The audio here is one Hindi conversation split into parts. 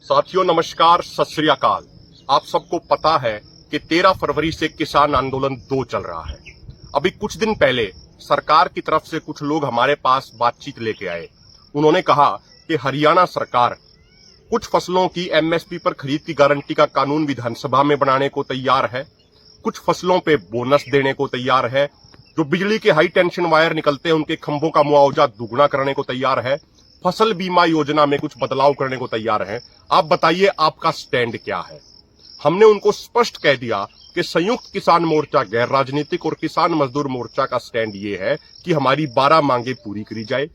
साथियों नमस्कार, सत श्री अकाल। आप सबको पता है कि 13 फरवरी से किसान आंदोलन 2 चल रहा है। अभी कुछ दिन पहले सरकार की तरफ से कुछ लोग हमारे पास बातचीत लेके आए। उन्होंने कहा कि हरियाणा सरकार कुछ फसलों की एमएसपी पर खरीद की गारंटी का कानून विधानसभा में बनाने को तैयार है, कुछ फसलों पे बोनस देने को तैयार है, जो बिजली के हाई टेंशन वायर निकलते हैं उनके खंभों का मुआवजा दुगना करने को तैयार है, फसल बीमा योजना में कुछ बदलाव करने को तैयार है। आप बताइए आपका स्टैंड क्या है। हमने उनको स्पष्ट कह दिया कि संयुक्त किसान मोर्चा गैर राजनीतिक और किसान मजदूर मोर्चा का स्टैंड ये है कि हमारी 12 मांगे पूरी करी जाए,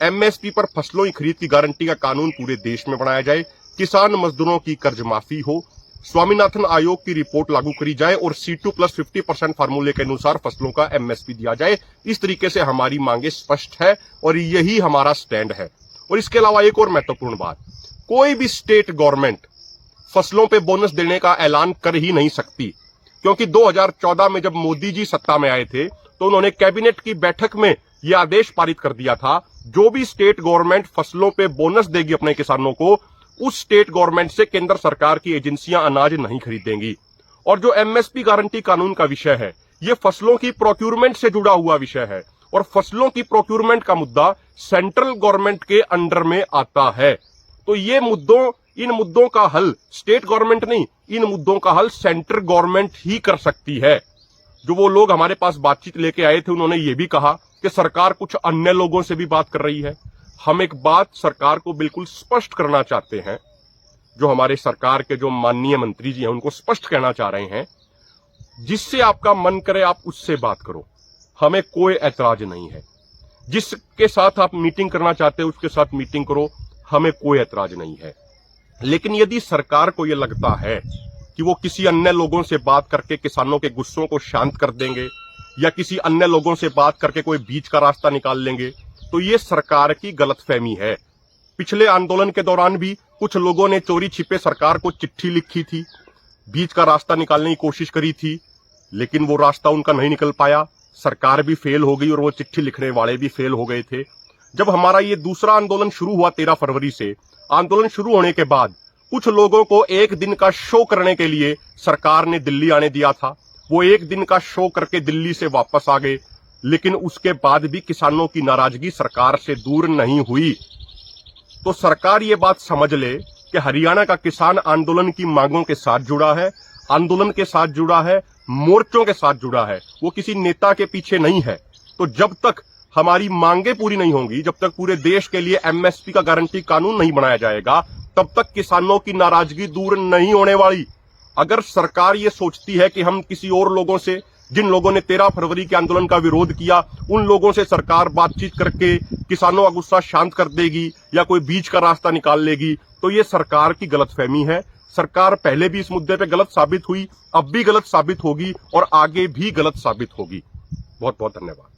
एमएसपी पर फसलों की खरीद की गारंटी का कानून पूरे देश में बनाया जाए, किसान मजदूरों की कर्ज माफी हो, स्वामीनाथन आयोग की रिपोर्ट लागू करी जाए और C2 + 50% फार्मूले के अनुसार फसलों का एमएसपी दिया जाए। इस तरीके से हमारी मांगे स्पष्ट है और यही हमारा स्टैंड है। और इसके अलावा एक और महत्वपूर्ण बात, कोई भी स्टेट गवर्नमेंट फसलों पे बोनस देने का ऐलान कर ही नहीं सकती, क्योंकि 2014 में जब मोदी जी सत्ता में आए थे तो उन्होंने कैबिनेट की बैठक में यह आदेश पारित कर दिया था, जो भी स्टेट गवर्नमेंट फसलों पे बोनस देगी अपने किसानों को, उस स्टेट गवर्नमेंट से केंद्र सरकार की एजेंसियां अनाज नहीं खरीदेंगी। और जो एमएसपी गारंटी कानून का विषय है, ये फसलों की प्रोक्यूरमेंट से जुड़ा हुआ विषय है और फसलों की प्रोक्यूरमेंट का मुद्दा सेंट्रल गवर्नमेंट के अंडर में आता है। तो ये इन मुद्दों का हल स्टेट गवर्नमेंट नहीं, इन मुद्दों का हल सेंट्रल गवर्नमेंट ही कर सकती है। जो वो लोग हमारे पास बातचीत लेके आए थे, उन्होंने ये भी कहा कि सरकार कुछ अन्य लोगों से भी बात कर रही है। हम एक बात सरकार को बिल्कुल स्पष्ट करना चाहते हैं, जो हमारे सरकार के जो माननीय मंत्री जी हैं उनको स्पष्ट कहना चाह रहे हैं, जिससे आपका मन करे आप उससे बात करो, हमें कोई ऐतराज नहीं है। जिसके साथ आप मीटिंग करना चाहते हो उसके साथ मीटिंग करो, हमें कोई ऐतराज नहीं है। लेकिन यदि सरकार को यह लगता है कि वो किसी अन्य लोगों से बात करके किसानों के गुस्सों को शांत कर देंगे या किसी अन्य लोगों से बात करके कोई बीच का रास्ता निकाल लेंगे, तो ये सरकार की गलतफहमी है। पिछले आंदोलन के दौरान भी कुछ लोगों ने चोरी छिपे सरकार को चिट्ठी लिखी थी, बीच का रास्ता निकालने की कोशिश करी थी, लेकिन वो रास्ता उनका नहीं निकल पाया, सरकार भी फेल हो गई और वो चिट्ठी लिखने वाले भी फेल हो गए थे। जब हमारा ये दूसरा आंदोलन शुरू हुआ 13 फरवरी से, आंदोलन शुरू होने के बाद कुछ लोगों को एक दिन का शो करने के लिए सरकार ने दिल्ली आने दिया था। वो एक दिन का शो करके दिल्ली से वापस आ गए, लेकिन उसके बाद भी किसानों की नाराजगी सरकार से दूर नहीं हुई। तो सरकार ये बात समझ ले कि हरियाणा का किसान आंदोलन की मांगों के साथ जुड़ा है, आंदोलन के साथ जुड़ा है, मोर्चों के साथ जुड़ा है, वो किसी नेता के पीछे नहीं है। तो जब तक हमारी मांगे पूरी नहीं होंगी, जब तक पूरे देश के लिए एमएसपी का गारंटी कानून नहीं बनाया जाएगा, तब तक किसानों की नाराजगी दूर नहीं होने वाली। अगर सरकार ये सोचती है कि हम किसी और लोगों से, जिन लोगों ने 13 फरवरी के आंदोलन का विरोध किया, उन लोगों से सरकार बातचीत करके किसानों का गुस्सा शांत कर देगी या कोई बीच का रास्ता निकाल लेगी, तो ये सरकार की गलतफहमी है। सरकार पहले भी इस मुद्दे पे गलत साबित हुई, अब भी गलत साबित होगी और आगे भी गलत साबित होगी। बहुत बहुत धन्यवाद।